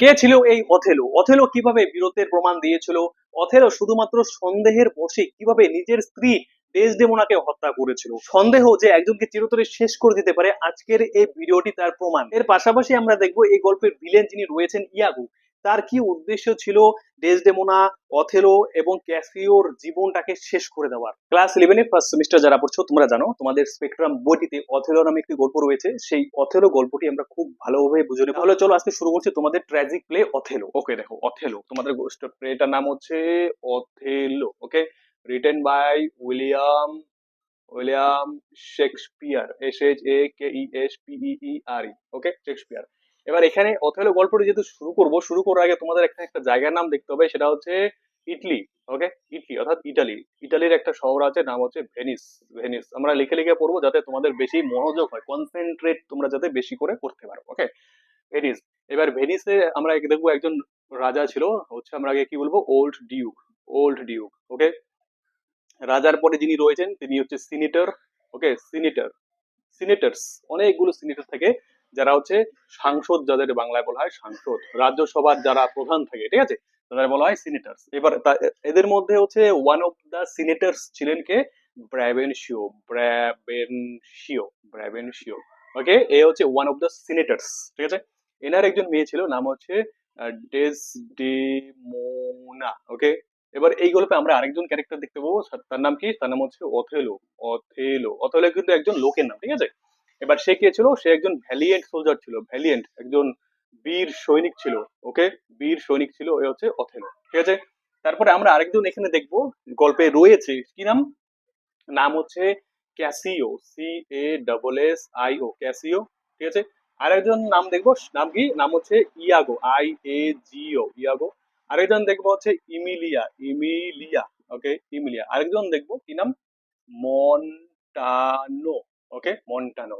কে ছিল এই Othello? Othello কিভাবে বীরত্বের প্রমাণ দিয়েছিল? অথেলো শুধুমাত্র সন্দেহের বশে কিভাবে নিজের স্ত্রী ডেসডেমোনাকে হত্যা করেছিল? সন্দেহ যে একজনকে চিরতরে শেষ করে দিতে পারে, আজকের এই ভিডিওটি তার প্রমাণ। এর পাশাপাশি আমরা দেখবো এই গল্পের ভিলেন যিনি রয়েছেন ইয়াগো, তার কি উদ্দেশ্য ছিল ডেসডেমোনা, অথেলো এবং ক্যাসিওর জীবনটাকে শেষ করে দেওয়ার। ক্লাস 11 এর ফার্স্ট সেমিস্টার যারা পড়ছো তোমরা জানো, তোমাদের স্পেকট্রাম বইটিতে অথেলো নামে একটি গল্প রয়েছে। সেই অথেলো গল্পটি আমরা খুব ভালোভাবে বুঝে নেব। তাহলে চলো আজকে শুরু করছি তোমাদের ট্র্যাজিক প্লে অথেলো। ওকে, দেখো অথেলো তোমাদের প্লেটার নাম হচ্ছে Othello. Okay, written by William William Shakespeare, SHAKESPEERE। Okay, Shakespeare. এবার এখানে অথেলো গল্পটি যেহেতু শুরু করার আগে তোমাদের এখানে একটা জায়গার নাম দেখতে হবে, সেটা হচ্ছে ইটলি। ওকে, ইটলি অর্থাৎ ইটালি। ইটালির একটা শহর আছে, নাম হচ্ছে ভেনিস। ভেনিস আমরা লিখে লিখে পড়বো যাতে তোমাদের বেশি মনোযোগ হয়, কনসেন্ট্রেট তোমরা যাতে বেশি করে করতে পারো। ওকে, ভেনিস। এবার ভেনিসে আমরা দেখবো একজন রাজা ছিল, হচ্ছে আমরা আগে কি বলবো, old duke. Old duke. Okay, রাজার পরে যিনি রয়েছেন তিনি হচ্ছে সিনেটর। ওকে, সিনেটর, সিনেটরস, অনেকগুলো সিনেটর থাকে যারা হচ্ছে সাংসদ, যাদের বাংলায় বলা হয় সাংসদ, রাজ্যসভার যারা প্রধান থাকে, ঠিক আছে, তাদের বলা হয় সিনেটরস। এবার এদের মধ্যে হচ্ছে ওয়ান অফ দা সিনেটরস ছিলেন কে, ব্রাবেনশিও। ব্রাবেনশিও, ব্রাবেনশিও। ওকে, এ হচ্ছে ওয়ান অফ দা সিনেটরস, ঠিক আছে। এনার একজন মেয়ে ছিল, নাম হচ্ছে ডেসডেমোনা। ওকে, এবার এই গল্পে আমরা আরেকজন ক্যারেক্টার দেখতে পাবো, তার নাম কি, তার নাম হচ্ছে অথেলো। অথেলো, অথেলো কিন্তু একজন লোকের নাম, ঠিক আছে। এবার সে কে ছিল, সে একজন ভ্যালিয়েন্ট সোলজার ছিল, ভ্যালিয়েন্ট একজন বীর সৈনিক ছিল। ওকে, বীর সৈনিক ছিল, এ হচ্ছে অথেলো, ঠিক আছে। তারপরে আমরা আরেকজন এখানে দেখবো গল্পে রয়েছে, কি নাম, নাম হচ্ছে ক্যাসিও, CASSIO, ক্যাসিও, ঠিক আছে। আরেকজন নাম দেখবো, নাম কি, নাম হচ্ছে ইয়াগো, IAGO, ইয়াগো। আরেকজন দেখবো হচ্ছে ইমিলিয়া, ইমিলিয়া। ওকে, ইমিলিয়া। আরেকজন দেখবো কি নাম, মন্টানো। ওকে, মন্টানো,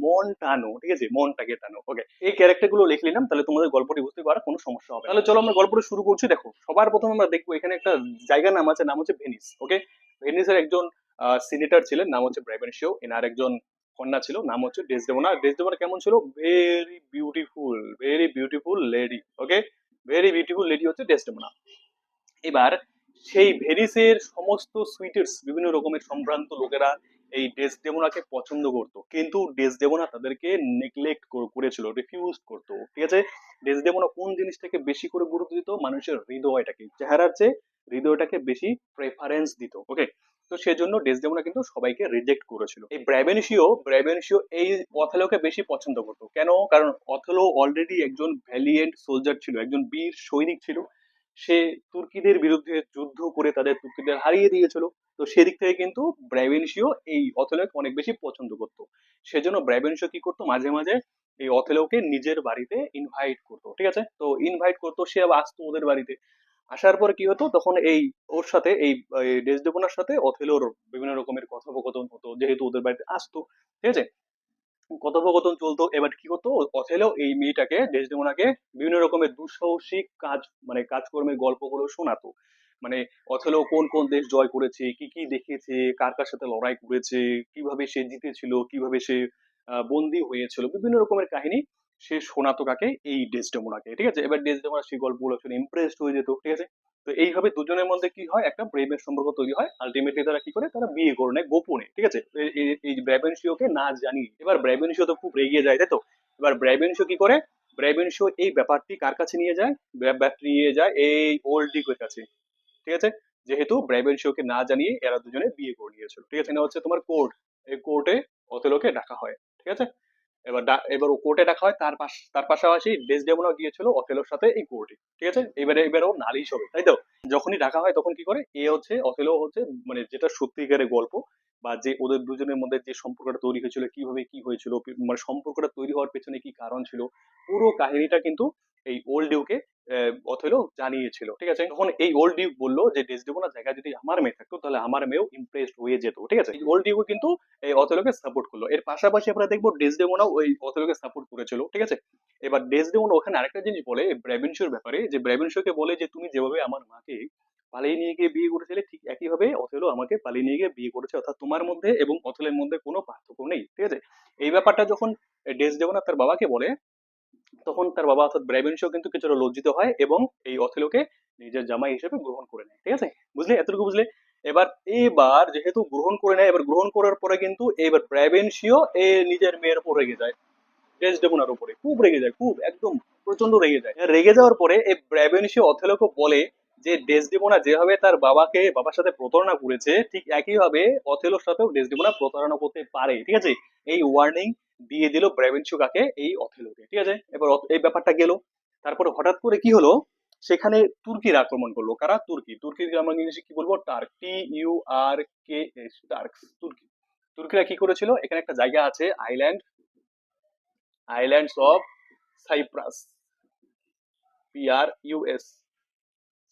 মন্টানো, ঠিক আছে, মনটাকে টানো। ওকে, এই ক্যারেক্টার গুলো লিখে নিলাম, তাহলে তোমাদের গল্পটি বুঝতে পারার কোনো সমস্যা হবে না। তাহলে চলো আমরা গল্পটি শুরু করছি। দেখো, সবার প্রথমে আমরা দেখবো এখানে একটা জায়গার নাম আছে, নাম হচ্ছে ভেনিস। ওকে, ভেনিসের একজন সিনেটর ছিলেন, নাম হচ্ছে ব্রাবেনশিও। এনার একজন কন্যা ছিল, নাম হচ্ছে ডেসডেমোনা। ডেসডেমোনা কেমন ছিল, very beautiful, very beautiful lady. Okay, very beautiful lady হচ্ছে ডেসডেমোনা। এবার সেই ভেনিসের সমস্ত সুইটার্স, বিভিন্ন রকমের সম্ভ্রান্ত লোকেরা এই ডেসডেমোনাকে পছন্দ করতো, কিন্তু ডেসডেমোনা তাদেরকে নেগলেক্ট করেছিল, রিফিউজ করতো, ঠিক আছে। ডেসডেমোনা কোন জিনিসটাকে বেশি করে গুরুত্ব দিত, মানুষের হৃদয়টাকে, চেহারার চেয়ে হৃদয়টাকে বেশি প্রেফারেন্স দিত। ওকে, তো সেজন্য ডেসডেমোনা কিন্তু সবাইকে রিজেক্ট করেছিল। এই ব্রাবেনশিও এই অথেলোকে বেশি পছন্দ করতো। কেন? কারণ অথেলো অলরেডি একজন ভ্যালিয়েন্ট সোলজার ছিল, একজন বীর সৈনিক ছিল। সে তুর্কিদের বিরুদ্ধে যুদ্ধ করে তাদের তুর্কিদের হারিয়ে দিয়েছিল। তো সেদিক থেকে কিন্তু ব্রাবেনশিও এই অথেলোকে অনেক বেশি পছন্দ করতো। সেজন্য ব্রাবেনশিও কি করতো, মাঝে মাঝে এই অথেলোকে নিজের বাড়িতে ইনভাইট করতো, ঠিক আছে। তো ইনভাইট করতো, সে আবার আসতো ওদের বাড়িতে। আসার পরে কি হতো, তখন এই ওর সাথে এই এই ডেসডেমোনার সাথে অথেলোর বিভিন্ন রকমের কথোপকথন হতো, যেহেতু ওদের বাড়িতে আসতো, ঠিক আছে। কথোপকথন চলতো। এবার কি করতো, অথেলো এই মেয়েটাকে, ডেসডেমোনাকে বিভিন্ন রকমের দুঃসাহসিক কাজ, মানে কাজকর্মের গল্পগুলো শোনাতো। মানে অথেলো কোন কোন দেশ জয় করেছে, কি কি দেখেছে, কার কার সাথে লড়াই করেছে, কিভাবে সে জিতেছিল, কিভাবে সে বন্দী হয়েছিল, বিভিন্ন রকমের কাহিনী সে শোনাতো কাকে, এই ডেসডেমোনাকে, ঠিক আছে। এবার ডেসডেমোনা সেই গল্পগুলো শুনে ইমপ্রেসড হয়ে যেত, ঠিক আছে। তো এইভাবে দুজনের মধ্যে কি হয়, একটা প্রেমের সম্পর্ক তৈরি হয়। আলটিমেটলি তারা কি করে, তারা বিয়ে করে নেয় গোপনে, ঠিক আছে। এই ব্রাবেনশিওকে না জানিয়ে। এবার ব্রাবেনশিও তো খুব রেগে যায়, তাই তো। এবার ব্রাবেনশিও কি করে, ব্রাবেনশিও এই ব্যাপারটি কার কাছে নিয়ে যায়, ব্যাপারটি নিয়ে যায় এই ওল্ড ডিউকের কাছে, ঠিক আছে। যেহেতু ব্রাবেনশিওকে না জানিয়ে এরা দুজনে বিয়ে করে নিয়েছিল, ঠিক আছে। না হচ্ছে তোমার কোর্ট, এই কোর্টে অথেলোকে ডাকা হয়, ঠিক আছে। এবার ও কোর্টে ডাকা হয়, তার পাশাপাশি ডেসডেমোনা গিয়েছিল অথেলোর সাথে এই কোর্টে, ঠিক আছে। এবারে ও নালিশ হবে, তাই তো। যখনই ডাকা হয় তখন কি করে, এ হচ্ছে অথেলো হচ্ছে, মানে যেটা সত্যিকারের গল্প, বা যে ওদের দুজনের মধ্যে যে সম্পর্কটা তৈরি হয়েছিল, কিভাবে কি হয়েছিল, মানে সম্পর্কটা তৈরি হওয়ার পেছনে কি কারণ ছিল, পুরো কাহিনীটা কিন্তু এই ওল্ড ডিউকে অথেলো জানিয়েছিল, ঠিক আছে। তখন এই ওল্ড ডিউক বললো যে ডেসডেমোনার জায়গায় যদি আমার মেয়ে থাকতো তাহলে আমার মেয়েও ইমপ্রেসড হয়ে যেত, ঠিক আছে। ওল্ড ডিউক কিন্তু এই অথেলোকে সাপোর্ট করলো। এর পাশাপাশি আমরা দেখবো ডেসডেমোনাও ওই অথেলোকে সাপোর্ট করেছিল, ঠিক আছে। এবার ডেসডেমোনা ওখানে আরেকটা জিনিস বলে ব্রাবেনশিওর ব্যাপারে, যে ব্রাবেনশিওকে বলে যে তুমি যেভাবে আমার মাকে পালিয়ে নিয়ে গিয়ে বিয়ে করেছিলে, ঠিক একইভাবে অথেলো আমাকে পালিয়ে নিয়ে গিয়ে বিয়ে করেছে, অর্থাৎ তোমার মধ্যে এবং অথেলের মধ্যে কোনো পার্থক্য নেই, ঠিক আছে। এই ব্যাপারটা যখন ডেসডেমোনা তার বাবাকে বলে, তখন তার বাবা অর্থাৎ ব্রাবেনশিও কিন্তু কিছুটা লজ্জিত হয় এবং এই অথেলোকে নিজের জামাই হিসেবে গ্রহণ করে নেয়। ঠিক আছে, বুঝলে? এতটুকু বুঝলে? এবার এবার যেহেতু গ্রহণ করে নেয়, এবার গ্রহণ করার পরে কিন্তু এবার ব্রাবেনশিও নিজের মেয়ের উপর রেগে যায়, ডেসডেমোনার উপরে খুব রেগে যায়, খুব একদম প্রচন্ড রেগে যায়। রেগে যাওয়ার পরে এই ব্রাবেনশিও অথেলোকে বলে যে ডেসডেমোনা যেভাবে তার বাবার সাথে প্রতারণা করেছে, ঠিক একইভাবে অথেলোর সাথেও ডেসডেমোনা প্রতারণা করতে পারে। ঠিক আছে, এই ওয়ার্নিং দিয়ে দিল ব্রাবেনশিও কাকে, এই অথেলোকে। ঠিক আছে, এবার এই ব্যাপারটা গেল। তারপরে হঠাৎ করে কি হলো, সেখানে তুর্কির আক্রমণ করলো। কারা? তুর্কি। তুর্কির আমরা ইংলিশে কি বলবো? টার্ক, TURKS, টার্কস, তুর্কি। তুর্কিরা কি করেছিল, এখানে একটা জায়গা আছে island, islands of Cyprus, PRUS,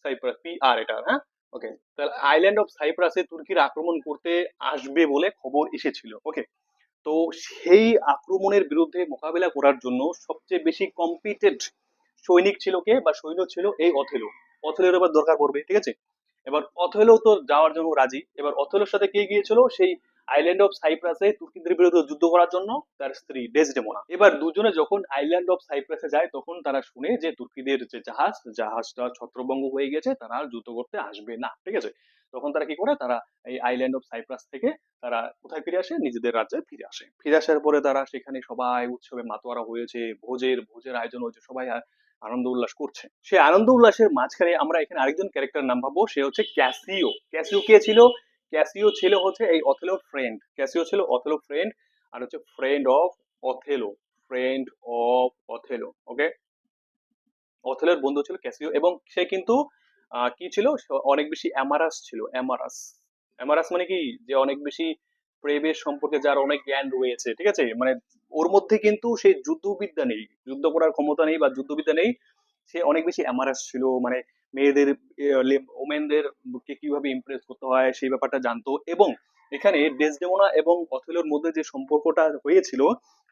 Cyprus, PR এটা, হ্যাঁ? ওকে, তাহলে আইল্যান্ড অফ সাইপ্রাসে তুর্কিরা আক্রমণ করতে আসবে বলে খবর এসেছিল। ওকে, তো সেই আক্রমণের বিরুদ্ধে মোকাবেলা করার জন্য সবচেয়ে বেশি কম্পিটেন্ট সৈনিক ছিল কে বা সৈন্য ছিল এই অথেলো। অথেলোর এবার দরকার পড়বে। ঠিক আছে, এবার অথেলো তো যাওয়ার জন্য রাজি। এবার অথেলোর সাথে কে গিয়েছিল সেই আইল্যান্ড অফ সাইপ্রাসে তুর্কিদের বিরুদ্ধে যুদ্ধ করার জন্য? তার স্ত্রী ডেসডেমোনা। এবার দুজনে যখন আইল্যান্ড অফ সাইপ্রাসে যায় তখন তারা শুনে যে তুর্কিদের যে জাহাজটা ছত্রভঙ্গ হয়ে গেছে, তারা আর যুদ্ধ করতে আসবে না। ঠিক আছে, তখন তারা কি করে, তারা এই আইল্যান্ড অফ সাইপ্রাস থেকে তারা কোথায় ফিরে আসে? নিজেদের রাজ্যে ফিরে আসে। ফিরে আসার পরে তারা সেখানে সবাই উৎসবে মাতোয়ারা হয়েছে, ভোজের আয়োজন হয়েছে, সবাই আনন্দ উল্লাস করছে। সে আনন্দ উল্লাসের মাঝখানে আমরা এখানে আরেকজন ক্যারেক্টার নাম পাবো, সে হচ্ছে ক্যাসিও। ক্যাসিও কে ছিল? ক্যাসিও ছিল হচ্ছে এই অথেলোর ফ্রেন্ড। ক্যাসিও ছিল অথেলোর ফ্রেন্ড, আর হচ্ছে friend of Othello, friend of Othello. Okay, অথেলোর বন্ধু ছিল ক্যাসিও, এবং সে কিন্তু কি ছিল, সে অনেক বেশি অ্যামারাস ছিল। অ্যামারাস, অ্যামারাস মানে কি, যে অনেক বেশি প্রেমের সম্পর্কে যার অনেক জ্ঞান রয়েছে। ঠিক আছে, মানে ওর মধ্যে কিন্তু সেই যুদ্ধবিদ্যা নেই, যুদ্ধ করার ক্ষমতা নেই বা যুদ্ধবিদ্যা নেই, সে অনেক বেশি অ্যামারাস ছিল। মানে মেয়েদের, ওমেনদের কে কিভাবে ইমপ্রেস করতে হয় সেই ব্যাপারটা জানতো। এবং এখানে ডেসডেমোনা এবং অথেলোর মধ্যে যে সম্পর্কটা হয়েছিল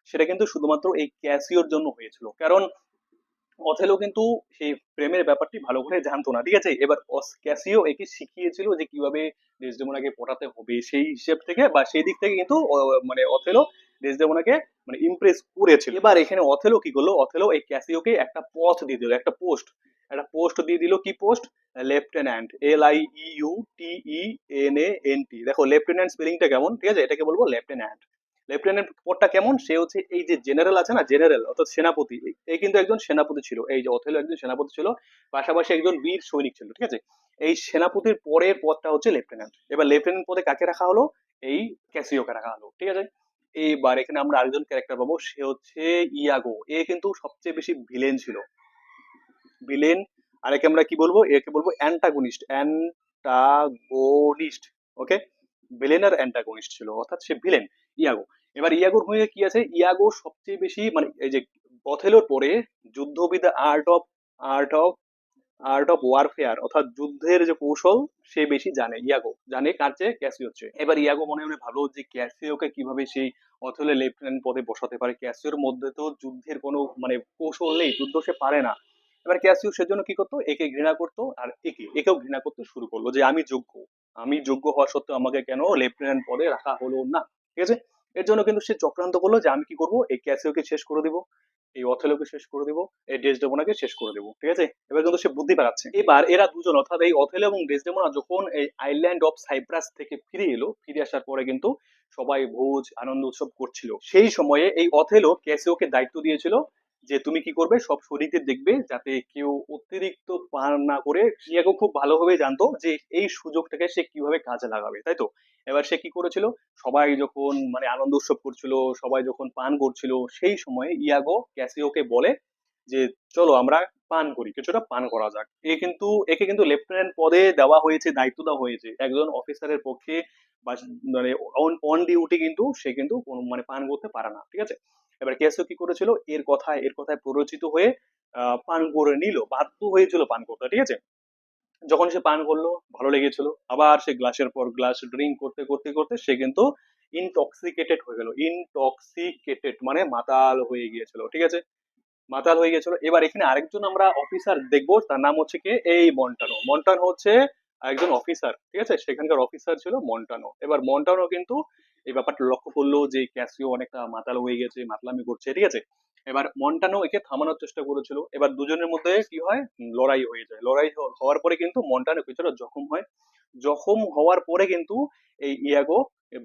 সেটা কিন্তু শুধুমাত্র এই ক্যাসিওর জন্য হয়েছিল, কারণ অথেলো কিন্তু সেই প্রেমের ব্যাপারটি ভালো করে জানতো না। ঠিক আছে, এবার ক্যাসিও একে শিখিয়েছিল যে কিভাবে ডেসডেমোনাকে পটাতে হবে, সেই হিসেব থেকে বা সেই দিক থেকে কিন্তু মানে অথেলো ডেসডেমোনাকে মানে ইমপ্রেস করেছিল। এবার এখানে অথেলো কি করলো, অথেলো এই ক্যাসিওকে একটা পথ দিয়ে দিল, একটা পোস্ট, একটা পোস্ট দিয়ে দিল। কি পোস্ট? Lieutenant, LIEUTENANT। দেখো লেফটেন্যান্ট স্পেলিংটা কেমন, ঠিক আছে, এটাকে বলবো লেফটেন্যান্ট। লেফটেন্যান্ট পদটা কেমন, সে হচ্ছে এই যে জেনারেল আছে না, জেনারেল অর্থাৎ সেনাপতি, এই কিন্তু একজন সেনাপতি ছিল, এই যে অথেলো একজন সেনাপতি ছিল, পাশাপাশি একজন বীর সৈনিক ছিল। ঠিক আছে, এই সেনাপতির পরের পদটা হচ্ছে লেফটেন্যান্ট। এবার লেফটেন্যান্ট পদে কাকে রাখা হলো? এই ক্যাসিওকে রাখা হলো। ঠিক আছে, এইবার এখানে আমরা আরেকজন ক্যারেক্টার পাবো, সে হচ্ছে ইয়াগো। এ কিন্তু সবচেয়ে বেশি ভিলেন ছিল, ভিলেন। আর একে আমরা কি বলবো? একে বলবো অ্যান্টাগনিস্ট, অ্যান্টাগনিস্ট। ওকে, ভিলেন আর অ্যান্টাগনিস্ট ছিল, অর্থাৎ সে ভিলেন, ইয়াগো। এবার ইয়াগোর হয়ে কি আছে? ইয়াগো সবচেয়ে বেশি মানে এই যে অথেলোর পরে যুদ্ধবিদ্যা, art of art of warfare অর্থাৎ যুদ্ধের যে কৌশল, সে বেশি জানে। ইয়াগো জানে কার চেয়ে? ক্যাসিওর চেয়ে। এবার ইয়াগো মনে মনে ভাবলো যে ক্যাসিওকে কিভাবে সেই অথলে লেফটেন্যান্ট পদে বসাতে পারে। ক্যাসিওর মধ্যে তো যুদ্ধের কোনো মানে কৌশল নেই, যুদ্ধ সে পারে না। এবার ক্যাসিও সেজন্য কি করতো, একে ঘৃণা করতো, আর একেও ঘৃণা করতে শুরু করলো যে আমি যোগ্য হওয়া সত্ত্বেও আমাকে কেন লেফটেন্যান্ট পদে রাখা হলো না। ঠিক আছে, এর জন্য কিন্তু সে চক্রান্ত করলো যে আমি কি করব, এই ক্যাসিওকে শেষ করে দিব, এই অথেলোকে শেষ করে দিব, এই ডেসডেমোনাকে শেষ করে দেবো। ঠিক আছে, এবার কিন্তু সে বুদ্ধি পাচ্ছে। এবার এরা দুজন অর্থাৎ এই অথেলো এবং ডেসডেমোনা যখন এই আইল্যান্ড অফ সাইপ্রাস থেকে ফিরে এলো, ফিরে আসার পরে কিন্তু সবাই ভোজ আনন্দ উৎসব করছিল। সেই সময়ে এই অথেলো ক্যাসিওকে দায়িত্ব দিয়েছিল যে তুমি কি করবে, সব সৈনিকদের দেখবে যাতে কেউ অতিরিক্ত পান না করে। ইয়াগো খুব ভালোভাবে জানতো যে এই সুযোগটাকে সে কিভাবে কাজে লাগাবে, তাই তো? এবার সে কি করেছিল, সবাই যখন মানে আনন্দ উৎসব করছিল, সবাই যখন পান করছিল, সেই সময় ইয়াগো ক্যাসিওকে বলে যে চলো আমরা পান করি, কিছুটা পান করা যাক। একে কিন্তু লেফটেন্যান্ট পদে দেওয়া হয়েছে, দায়িত্ব দেওয়া হয়েছে। একজন অফিসারের পক্ষে বা মানে অন ডিউটি কিন্তু সে কিন্তু কোনো মানে পান করতে পারে না। ঠিক আছে, এবার ক্যাসিও কি করেছিল, এর কথায় প্ররোচিত হয়ে পান করে নিল, বাধ্য হয়েছিল পান করতে। ঠিক আছে, যখন সে পান করলো ভালো লেগেছিল, আবার সে গ্লাসের পর গ্লাস ড্রিঙ্ক করতে করতে করতে সে কিন্তু ইনটক্সিকেটেড হয়ে গেল। ইনটক্সিকেটেড মানে মাতাল হয়ে গিয়েছিল। ঠিক আছে, মাতাল হয়ে গেছিল। এবার এখানে আরেকজন আমরা অফিসার দেখবো, তার নাম হচ্ছে কি, এই মন্টানো। মন্টানো হচ্ছে একজন অফিসার। ঠিক আছে, সেখানকার অফিসার ছিল মন্টানো। এবার মন্টানো কিন্তু এই ব্যাপারটা লক্ষ্য করলো যে ক্যাসিও অনেকটা মাতাল হয়ে গেছে, মাতলামি করছে, ঠিক আছে। এবার মন্টানো একে থামানোর চেষ্টা করেছিল। এবার দুজনের মধ্যে কি হয়, লড়াই হয়ে যায়। লড়াই হওয়ার পরে কিন্তু মন্টানো কিছুটা জখম হয়। জখম হওয়ার পরে কিন্তু এই ইয়াগো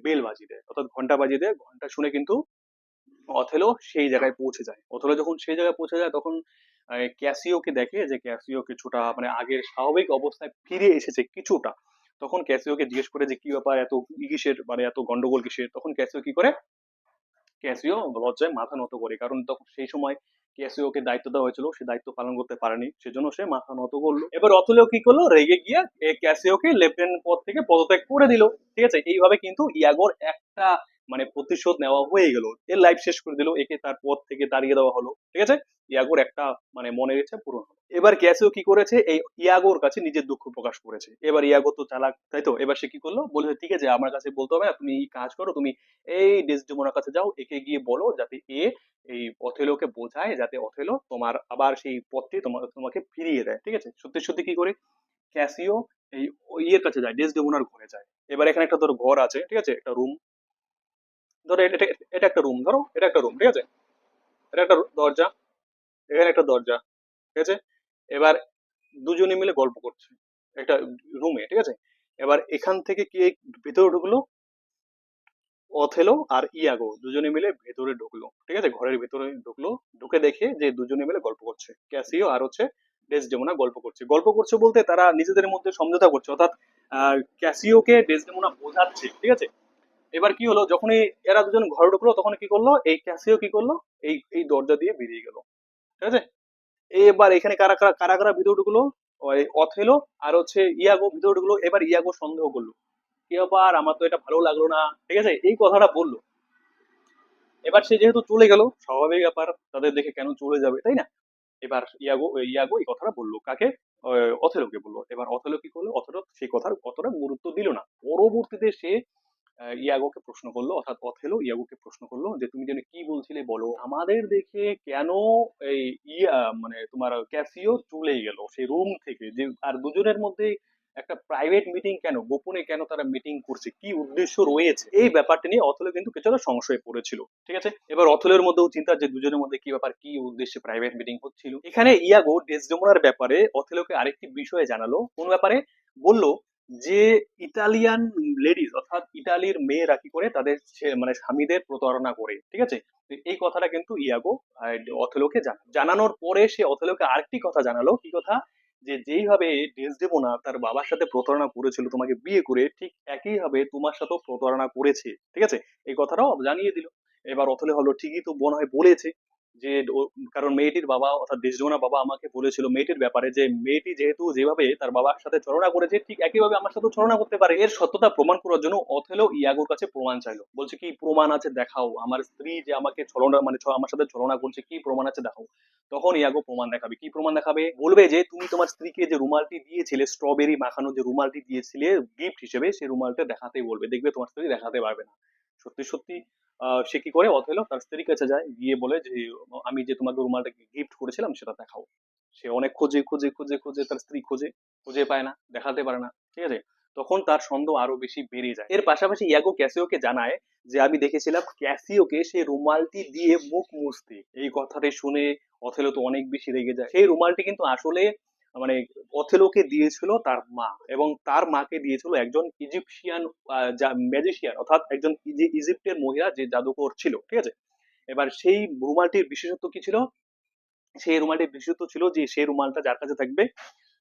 বেল বাজিয়ে দেয়, অর্থাৎ ঘন্টা বাজিয়ে দেয়। ঘন্টা শুনে কিন্তু অথেলো সেই জায়গায় পৌঁছে যায়। অথেলো যখন সেই জায়গায় পৌঁছে যায় তখন ক্যাসিওকে দেখে যে ক্যাসিও কিছুটা মানে আগের স্বাভাবিক অবস্থায় ফিরে এসেছে কিছুটা। তখন ক্যাসিওকে জিজ্ঞেস করে যে কি ব্যাপার, এত কিসের, মানে এত গন্ডগোল কিসের। তখন ক্যাসিও কি করে, ক্যাসিও লজ্জায় মাথা নত করে, কারণ তখন সেই সময় ক্যাসিওকে দায়িত্ব দেওয়া হয়েছিল, সে দায়িত্ব পালন করতে পারেনি, সেজন্য সে মাথা নত করলো। এবার অথলেও কি করলো, রেগে গিয়ে ক্যাসিওকে লেফটেন্যান্ট পদ থেকে পদত্যাগ করে দিল। ঠিক আছে, এইভাবে কিন্তু ইয়াগোর একটা মানে প্রতিশোধ নেওয়া হয়ে গেল, এর লাইফ শেষ করে দিল, একে তার পদ থেকে তাড়িয়ে দেওয়া হলো। ঠিক আছে, ইয়াগোর একটা মানে মনের ইচ্ছা পূরণ হলো। এবার ক্যাসিও কি করেছে, এই ইয়াগোর কাছে নিজের দুঃখ প্রকাশ করেছে। এবার ইয়াগো তো চালাক, তাই তো। এবার সে কি করলো, বলেছে ঠিক আছে আমার কাছে বলতে হবে না, তুমি এই কাজ করো, তুমি এই ডেসডেমোনার কাছে যাও, একে গিয়ে বলো যাতে এই অথেলোকে বোঝায়, যাতে অথেলো তোমার আবার সেই পথটি তোমাকে ফিরিয়ে দেয়। ঠিক আছে, সত্যি সত্যি কি করে ক্যাসিও এই ইয়ের কাছে যায়, ডেসডেমোনার ঘরে যায়। এবার এখানে একটা তোর ঘর আছে, ঠিক আছে, একটা রুম। ধরো এটা এটা একটা রুম, ধরো এটা একটা রুম, ঠিক আছে, এটা একটা দরজা, এখানে একটা দরজা, ঠিক আছে। এবার দুজনে মিলে গল্প করছে একটা রুমে, ঠিক আছে। এবার এখান থেকে কি ভেতরে ঢুকলো, অথেলো আর ইয়াগো দুজনে মিলে ভেতরে ঢুকলো, ঠিক আছে, ঘরের ভেতরে ঢুকলো। ঢুকে দেখে যে দুজনে মিলে গল্প করছে, ক্যাসিও আর হচ্ছে ডেসডেমোনা গল্প করছে। গল্প করছে বলতে তারা নিজেদের মধ্যে সমঝোতা করছে, অর্থাৎ ক্যাসিওকে ডেসডেমোনা বোঝাচ্ছে, ঠিক আছে। এবার কি হলো, যখনই এরা দুজন ঘরে ঢুকলো তখন কি করলো, এই ক্যাসিও কি করলো, এই দরজা দিয়ে বেরিয়ে গেল। ঠিক আছে, এবার এখানে কারা কারা কারা কারা ভিতরে ঢুকলো, ওই অথেলো আর হচ্ছে ইয়াগো ভিতরে ঢুকলো। এবার ইয়াগো সন্দেহ করলো, কি ব্যাপার, আমার তো এটা ভালো লাগলো না, ঠিক আছে, এই কথাটা বললো। এবার সে যেহেতু চলে গেল, স্বাভাবিক ব্যাপার, তাদের দেখে কেন চলে যাবে, তাই না। এবার ইয়াগো এই কথাটা বললো কাকে, অথেলোকে বললো। এবার অথেলো কি করলো, অথেলো সেই কথার অতটা গুরুত্ব দিল না। পরবর্তীতে সে ইয়াগোকে প্রশ্ন করলো, অর্থাৎ অথেলো ইয়াগোকে প্রশ্ন করলো যে তুমি যেন কি বলছিলে বলো, আমাদের দেখে কেন এই মানে তোমার ক্যাসিও চলে গেল সেই রুম থেকে, যে আর দুজনের মধ্যে একটা প্রাইভেট মিটিং কেন, গোপনে কেন তারা মিটিং করছে, কি উদ্দেশ্য রয়েছে, এই ব্যাপারটা নিয়ে অথেলো কিন্তু কিছুটা সংশয়ে পড়েছিল। ঠিক আছে, এবার অথেলোর মধ্যেও চিন্তা যে দুজনের মধ্যে কি ব্যাপার, কি উদ্দেশ্যে প্রাইভেট মিটিং হচ্ছিল। এখানে ইয়াগো ডেসডেমোনার ব্যাপারে অথেলোকে আরেকটি বিষয়ে জানালো, কোন ব্যাপারে, বলল যে ইতালিয়ান লেডিজ, অর্থাৎ ইতালির মেয়েরা কি করে তাদের মানে স্বামীদের প্রতারণা করে। ঠিক আছে, তো এই কথাটা কিন্তু ইয়াগো অথেলোকে জানানোর পরে সে অথেলোকে আরেকটি কথা জানালো, কি কথা, যে যেইভাবে ডেসডেমোনা তার বাবার সাথে প্রতারণা করেছিল তোমাকে বিয়ে করে, ঠিক একই ভাবে তোমার সাথেও প্রতারণা করেছে। ঠিক আছে, এই কথাটাও জানিয়ে দিল। এবার অথলে হলো ঠিকই তো মনে হয় বলেছে, যে কারণ মেয়েটির বাবা অর্থাৎ দেশজোনা বাবা আমাকে বলেছিল মেয়েটির ব্যাপারে, যে মেয়েটি যেহেতু যেভাবে তার বাবার সাথে ছলনা করেছে, ঠিক একইভাবে আমার সাথেও ছলনা করতে পারে। এর সত্যতা প্রমাণ করার জন্য অথেলো ইয়াগোর কাছে প্রমাণ চাইলো, বলছে কি প্রমাণ আছে দেখাও, আমার স্ত্রী যে আমাকে ছলনা মানে আমার সাথে ছলনা করছে, কি প্রমাণ আছে দেখাও। তখন ইয়াগো প্রমাণ দেখাবে, কি প্রমাণ দেখাবে, বলবে যে তুমি তোমার স্ত্রীকে যে রুমালটি দিয়েছিলে, স্ট্রবেরি মাখানো যে রুমালটি দিয়েছিলে গিফট হিসেবে, সেই রুমালটা দেখাতেই বলবে, দেখবে তোমার স্ত্রী দেখাতে পারবে না। সত্যি সত্যি সে কি করে, অথেলো তার স্ত্রীর কাছে যায়, গিয়ে বলে যে আমি যে তোমাকে রুমালটা গিফট করেছিলাম সেটা দেখাও। সে অনেক খোঁজে খোঁজে খোঁজে খোঁজে, তার স্ত্রী খোঁজে, খুঁজে পায় না, দেখাতে পারে না। ঠিক আছে, তখন তার সন্দেহ আরো বেশি বেড়ে যায়। এর পাশাপাশি ইয়াগো ক্যাসিওকে জানায় যে আমি দেখেছিলাম ক্যাসিওকে সেই রুমালটি দিয়ে মুখ মুছতে। এই কথাটি শুনে অথেলো তো অনেক বেশি রেগে যায়। সেই রুমালটি কিন্তু আসলে মানে অথেলোকে দিয়েছিল তার মা, এবং তার মাকে দিয়েছিল একজন ইজিপশিয়ান ম্যাজিশিয়ান, অর্থাৎ একজন ইজিপ্টের মহিলা যে জাদুকর ছিল। ঠিক আছে, এবার সেই রুমালটির বিশেষত্ব কি ছিল, সেই রুমালটির বিশেষত্ব ছিল যে সেই রুমালটা যার কাছে থাকবে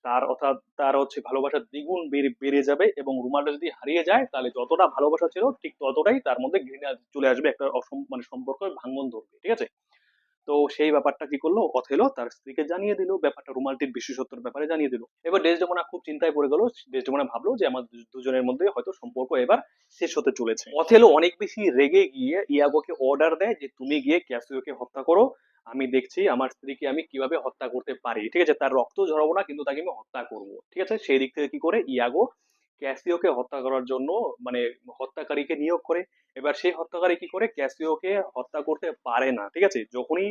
তার অর্থাৎ তার হচ্ছে ভালোবাসা দ্বিগুণ বেড়ে যাবে, এবং রুমালটা যদি হারিয়ে যায় তাহলে যতটা ভালোবাসা ছিল ঠিক ততটাই তার মধ্যে ঘৃণা চলে আসবে, একটা মানে সম্পর্ক ভাঙ্গন ধরবে। ঠিক আছে, তো সেই ব্যাপারটা কি করলো, অথেলো তার স্ত্রীকে জানিয়ে দিল, ব্যাপারটা রুমালটির বিশেষত্বের ব্যাপারে জানিয়ে দিল। এবার ডেসডেমোনা খুব চিন্তায় পড়ে গেল। ডেসডেমোনা ভাবলো যে আমার দুজনের মধ্যে হয়তো সম্পর্ক এবার শেষ হতে চলেছে। অথেলো অনেক বেশি রেগে গিয়ে ইয়াগোকে অর্ডার দেয় যে তুমি গিয়ে ক্যাসিওকে হত্যা করো, আমি দেখছি আমার স্ত্রীকে আমি কিভাবে হত্যা করতে পারি। ঠিক আছে, তার রক্ত ঝরাবো না, কিন্তু তাকে আমি হত্যা করবো। ঠিক আছে, সেই দিক থেকে কি করে ইয়াগো ক্যাসিওকে হত্যা করার জন্য মানে হত্যাকারীকে নিয়োগ করে। এবার সেই হত্যাকারী কি করে, ক্যাসিওকে হত্যা করতে পারে না। ঠিক আছে, যখনই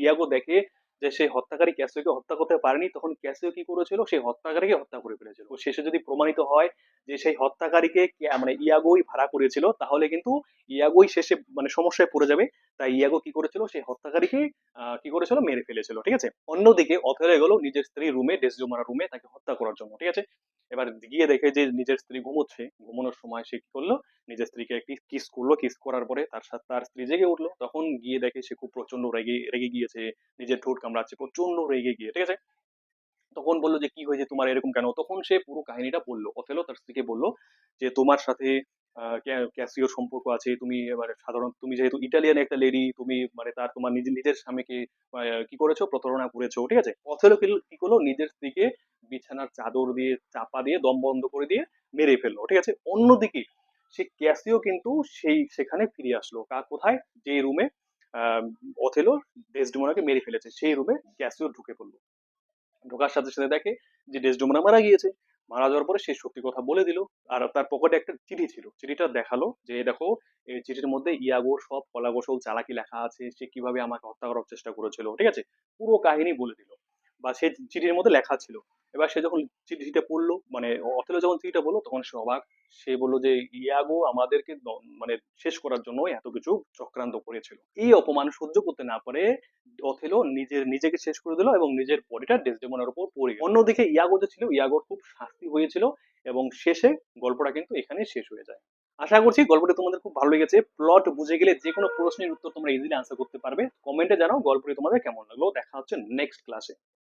ইয়াগো দেখে যে সেই হত্যাকারী ক্যাসিওকে হত্যা করতে পারেনি, তখন ক্যাসিও কি করেছিল, সেই হত্যাকারীকে হত্যা করে ফেলেছিল। তো শেষে যদি প্রমাণিত হয় যে সেই হত্যাকারীকে মানে ইয়াগোই ভাড়া করেছিল, তাহলে কিন্তু ইয়াগোই শেষে মানে সমস্যায় পড়ে যাবে। তাই ইয়াগো কি করেছিল, সেই হত্যাকারীকে কি করেছিল, মেরে ফেলেছিল। ঠিক আছে। অন্যদিকে অথেলো গেল নিজের স্ত্রী রুমে, ডেসডেমোনার রুমে, তাকে হত্যা করার জন্য। ঠিক আছে। এবার গিয়ে দেখে যে নিজের স্ত্রী ঘুমোচ্ছে, ঘুমানোর সময় সে কি করলো, নিজের স্ত্রীকে একটি কিস করলো, কিস করার পরে তার সাথে তার স্ত্রী জেগে উঠলো। তখন গিয়ে দেখে সে খুব প্রচন্ড রেগে রেগে গিয়েছে, নিজের ঠোঁট কামড়াচ্ছে প্রচন্ড রেগে গিয়ে। ঠিক আছে। তখন বললো যে কি হয়েছে তোমার, এরকম কেন? তখন সে পুরো কাহিনীটা বললো, ওথেলো তার স্ত্রীকে বললো যে তোমার সাথে ক্যাসিওর সম্পর্ক আছে, তুমি মানে সাধারণত তুমি যেহেতু ইটালিয়ান একটা লেডি, তুমি মানে তার তোমার নিজের নিজের স্বামীকে কি করেছো, প্রতারণা করেছো। ঠিক আছে। ওথেলো কি করলো, নিজের স্ত্রীকে বিছানার চাদর দিয়ে চাপা দিয়ে দম বন্ধ করে দিয়ে মেরে ফেললো। ঠিক আছে। অন্যদিকে সে ক্যাসিও কিন্তু সেখানে ফিরে আসলো, কোথায়, যে রুমে আহ ওথেলো ডেসডেমোনাকে মেরে ফেলেছে, সেই রুমে ক্যাসিও ঢুকে পড়লো। ঢোকার সাথে সাথে দেখে যে ডেসডেমোনা মারা গিয়েছে। মারা যাওয়ার পরে সে সত্যি কথা বলে দিল। আর তার পকেটে একটা চিঠি ছিল, চিঠিটা দেখালো যে দেখো, এই চিঠির মধ্যে ইয়াগোর সব কলাকৌশল চালাকি লেখা আছে, সে কিভাবে আমাকে হত্যা করার চেষ্টা করেছিল। ঠিক আছে। পুরো কাহিনী বলে দিল, বা সে চিঠির মধ্যে লেখা ছিল। এবার সে যখন চিঠিটা পড়লো, মানে অথেলো যখন চিঠিটা বললো, তখন সে অবাক। সে বললো যে ইয়াগো আমাদেরকে মানে শেষ করার জন্য এত কিছু চক্রান্ত করেছিল। এই অপমান সহ্য করতে না পারে অথেলো নিজেকে শেষ করে দিল এবং নিজের বডিটা ডেসডেমোনার উপর পড়ে গেল। অন্যদিকে ইয়াগো যে ছিল, ইয়াগোর খুব শাস্তি হয়েছিল, এবং শেষে গল্পটা কিন্তু এখানেই শেষ হয়ে যায়। আশা করছি গল্পটি তোমাদের খুব ভালো লেগেছে। প্লট বুঝে গেলে যে কোনো প্রশ্নের উত্তর তোমরা ইজিলি আনসার করতে পারবে। কমেন্টে জানাও গল্পটি তোমাদের কেমন লাগলো। দেখা হচ্ছে নেক্সট ক্লাসে।